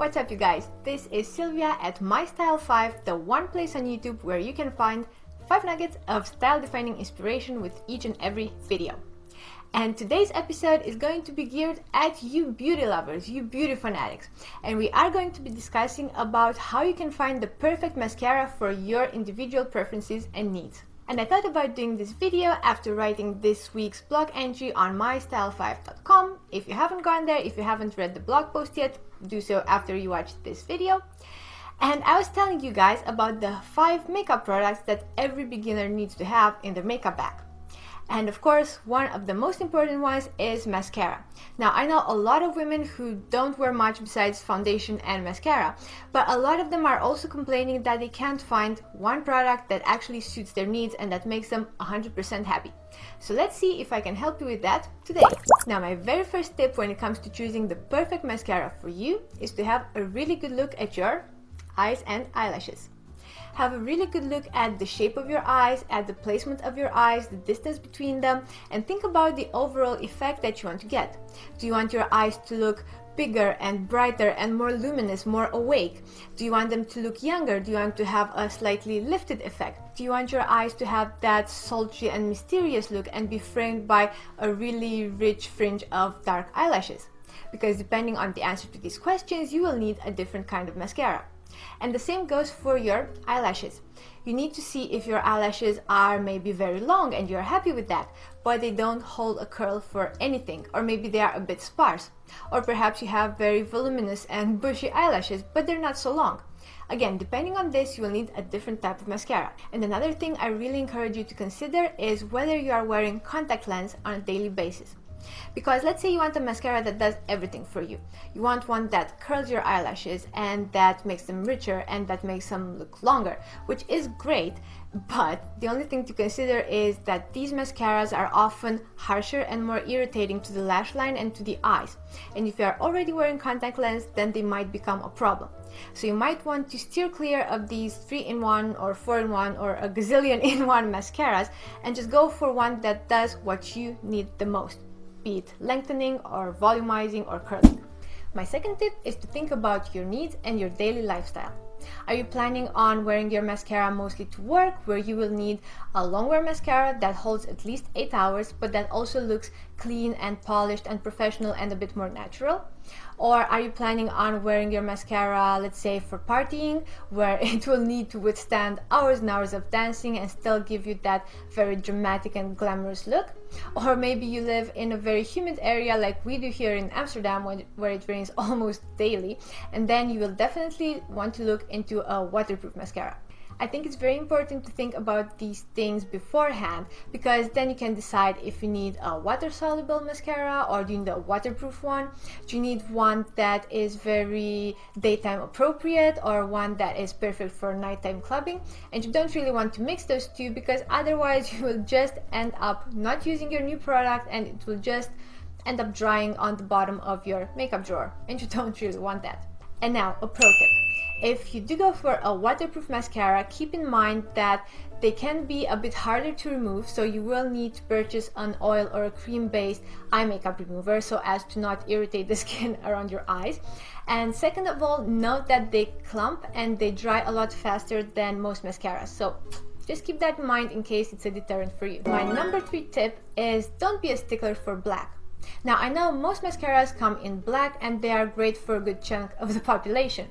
What's up you guys, this is Sylvia at MyStyle5, the one place on YouTube where you can find 5 nuggets of style-defining inspiration with each and every video. And today's episode is going to be geared at you beauty lovers, you beauty fanatics. And we are going to be discussing about how you can find the perfect mascara for your individual preferences and needs. And I thought about doing this video after writing this week's blog entry on mystyle5.com. If you haven't gone there, if you haven't read the blog post yet, do so after you watch this video. And I was telling you guys about the 5 makeup products that every beginner needs to have in their makeup bag. And of course, one of the most important ones is mascara. Now, I know a lot of women who don't wear much besides foundation and mascara, but a lot of them are also complaining that they can't find one product that actually suits their needs and that makes them 100% happy. So let's see if I can help you with that today. Now, my very first tip when it comes to choosing the perfect mascara for you is to have a really good look at your eyes and eyelashes. Have a really good look at the shape of your eyes, at the placement of your eyes, the distance between them, and think about the overall effect that you want to get. Do you want your eyes to look bigger and brighter and more luminous, more awake? Do you want them to look younger? Do you want to have a slightly lifted effect? Do you want your eyes to have that sultry and mysterious look and be framed by a really rich fringe of dark eyelashes? Because depending on the answer to these questions, you will need a different kind of mascara. And the same goes for your eyelashes. You need to see if your eyelashes are maybe very long and you're happy with that, but they don't hold a curl for anything, or maybe they are a bit sparse. Or perhaps you have very voluminous and bushy eyelashes, but they're not so long. Again, depending on this, you will need a different type of mascara. And another thing I really encourage you to consider is whether you are wearing contact lens on a daily basis. Because let's say you want a mascara that does everything for you. You want one that curls your eyelashes and that makes them richer and that makes them look longer, which is great, but the only thing to consider is that these mascaras are often harsher and more irritating to the lash line and to the eyes. And if you are already wearing contact lens, then they might become a problem. So you might want to steer clear of these 3-in-1 or 4-in-1 or a gazillion-in-1 mascaras and just go for one that does what you need the most, be it lengthening or volumizing or curling. My second tip is to think about your needs and your daily lifestyle. Are you planning on wearing your mascara mostly to work, where you will need a long wear mascara that holds at least 8 hours, but that also looks clean and polished and professional and a bit more natural? Or are you planning on wearing your mascara, let's say, for partying, where it will need to withstand hours and hours of dancing and still give you that very dramatic and glamorous look? Or maybe you live in a very humid area like we do here in Amsterdam, where it rains almost daily, and then you will definitely want to look into a waterproof mascara. I think it's very important to think about these things beforehand, because then you can decide if you need a water-soluble mascara or do you need a waterproof one. Do you need one that is very daytime appropriate or one that is perfect for nighttime clubbing? And you don't really want to mix those two, because otherwise you will just end up not using your new product and it will just end up drying on the bottom of your makeup drawer, and you don't really want that. And now, a pro tip. If you do go for a waterproof mascara, keep in mind that they can be a bit harder to remove, so you will need to purchase an oil or a cream-based eye makeup remover so as to not irritate the skin around your eyes. And second of all, note that they clump and they dry a lot faster than most mascaras. So just keep that in mind in case it's a deterrent for you. My number 3 tip is don't be a stickler for black. Now, I know most mascaras come in black and they are great for a good chunk of the population.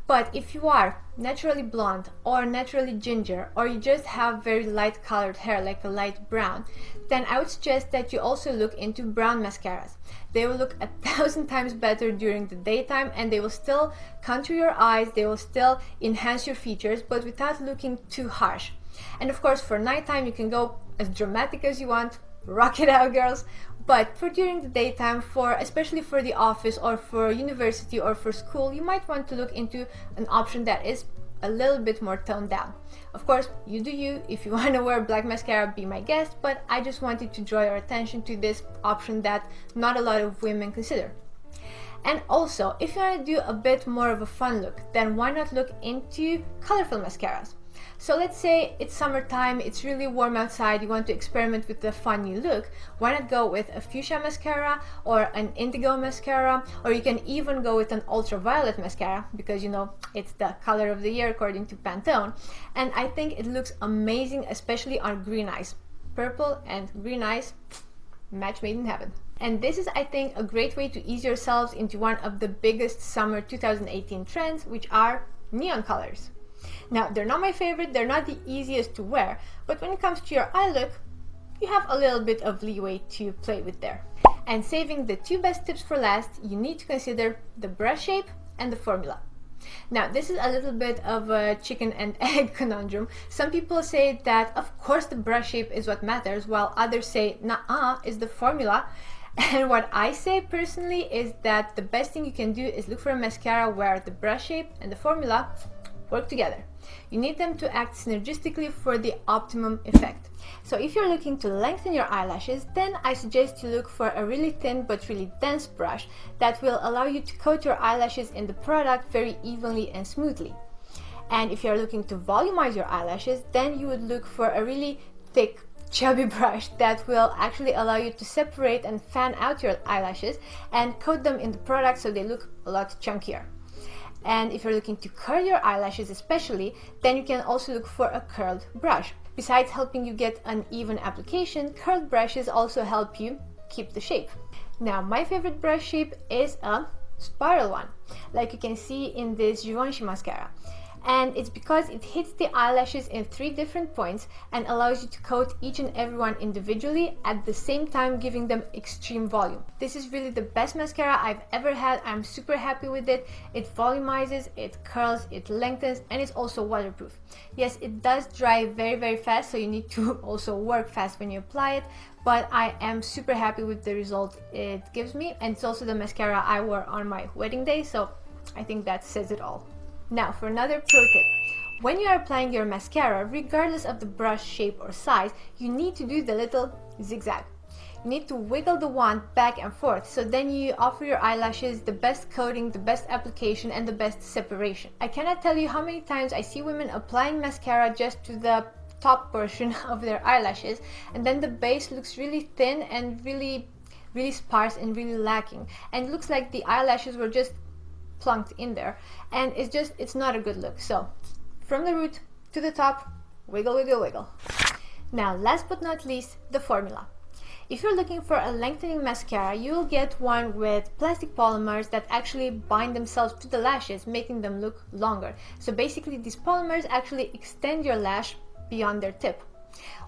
But if you are naturally blonde or naturally ginger, or you just have very light colored hair like a light brown, then I would suggest that you also look into brown mascaras. They will look 1,000 times better during the daytime and they will still contour your eyes, they will still enhance your features, but without looking too harsh. And of course, for nighttime you can go as dramatic as you want, rock it out girls. But for during the daytime, especially for the office or for university or for school, you might want to look into an option that is a little bit more toned down. Of course, you do you. If you want to wear black mascara, be my guest, but I just wanted to draw your attention to this option that not a lot of women consider. And also, if you want to do a bit more of a fun look, then why not look into colorful mascaras? So let's say it's summertime, it's really warm outside, you want to experiment with the fun new look. Why not go with a fuchsia mascara or an indigo mascara, or you can even go with an ultraviolet mascara because you know it's the color of the year according to Pantone. And I think it looks amazing, especially on green eyes. Purple and green eyes, match made in heaven. And this is, I think, a great way to ease yourselves into one of the biggest summer 2018 trends, which are neon colors. Now, they're not my favorite, they're not the easiest to wear, but when it comes to your eye look, you have a little bit of leeway to play with there. And saving the two best tips for last, you need to consider the brush shape and the formula. Now, this is a little bit of a chicken and egg conundrum. Some people say that, of course, the brush shape is what matters, while others say, nah, is the formula. And what I say personally is that the best thing you can do is look for a mascara where the brush shape and the formula work together. You need them to act synergistically for the optimum effect. So if you're looking to lengthen your eyelashes, then I suggest you look for a really thin but really dense brush that will allow you to coat your eyelashes in the product very evenly and smoothly. And if you're looking to volumize your eyelashes, then you would look for a really thick, chubby brush that will actually allow you to separate and fan out your eyelashes and coat them in the product so they look a lot chunkier. And if you're looking to curl your eyelashes especially, then you can also look for a curled brush. Besides helping you get an even application, curled brushes also help you keep the shape. Now, my favorite brush shape is a spiral one, like you can see in this Givenchy mascara. And it's because it hits the eyelashes in 3 different points and allows you to coat each and every one individually at the same time, giving them extreme volume. This is really the best mascara I've ever had. I'm super happy with it. It volumizes, it curls, it lengthens, and it's also waterproof. Yes, it does dry very fast, so you need to also work fast when you apply it, but I am super happy with the result it gives me, and it's also the mascara I wore on my wedding day, so I think that says it all. Now for another pro tip. When you are applying your mascara, regardless of the brush shape or size, you need to do the little zigzag. You need to wiggle the wand back and forth, so then you offer your eyelashes the best coating, the best application, and the best separation. I cannot tell you how many times I see women applying mascara just to the top portion of their eyelashes, and then the base looks really thin and really sparse and really lacking, and it looks like the eyelashes were just plunked in there, and it's not a good look. So from the root to the top, wiggle, wiggle, wiggle. Now, last but not least, the formula. If you're looking for a lengthening mascara, you will get one with plastic polymers that actually bind themselves to the lashes, making them look longer. So basically, these polymers actually extend your lash beyond their tip.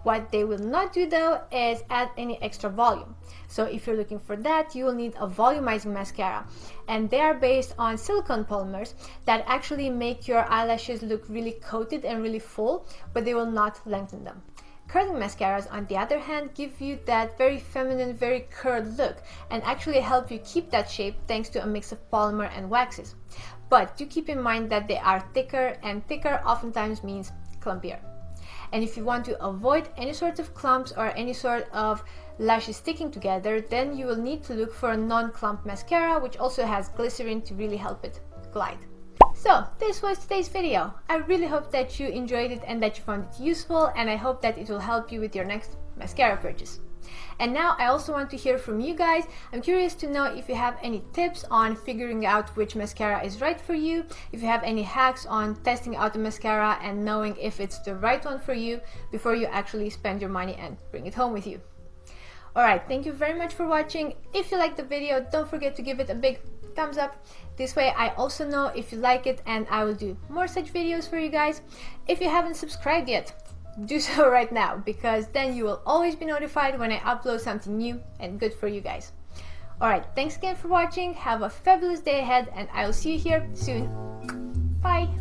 What they will not do though is add any extra volume. So if you're looking for that, you will need a volumizing mascara, and they are based on silicone polymers that actually make your eyelashes look really coated and really full, but they will not lengthen them. Curling mascaras, on the other hand, give you that very feminine, very curled look and actually help you keep that shape thanks to a mix of polymer and waxes. But do keep in mind that they are thicker, and thicker oftentimes means clumpier. And if you want to avoid any sort of clumps or any sort of lashes sticking together, then you will need to look for a non-clump mascara, which also has glycerin to really help it glide. So this was today's video. I really hope that you enjoyed it and that you found it useful, and I hope that it will help you with your next mascara purchase. And now I also want to hear from you guys. I'm curious to know if you have any tips on figuring out which mascara is right for you, if you have any hacks on testing out the mascara and knowing if it's the right one for you before you actually spend your money and bring it home with you. Alright, thank you very much for watching. If you liked the video, don't forget to give it a big thumbs up. This way I also know if you like it, and I will do more such videos for you guys. If you haven't subscribed yet, do so right now, because then you will always be notified when I upload something new and good for you guys. Alright, thanks again for watching. Have a fabulous day ahead, and I will see you here soon. Bye!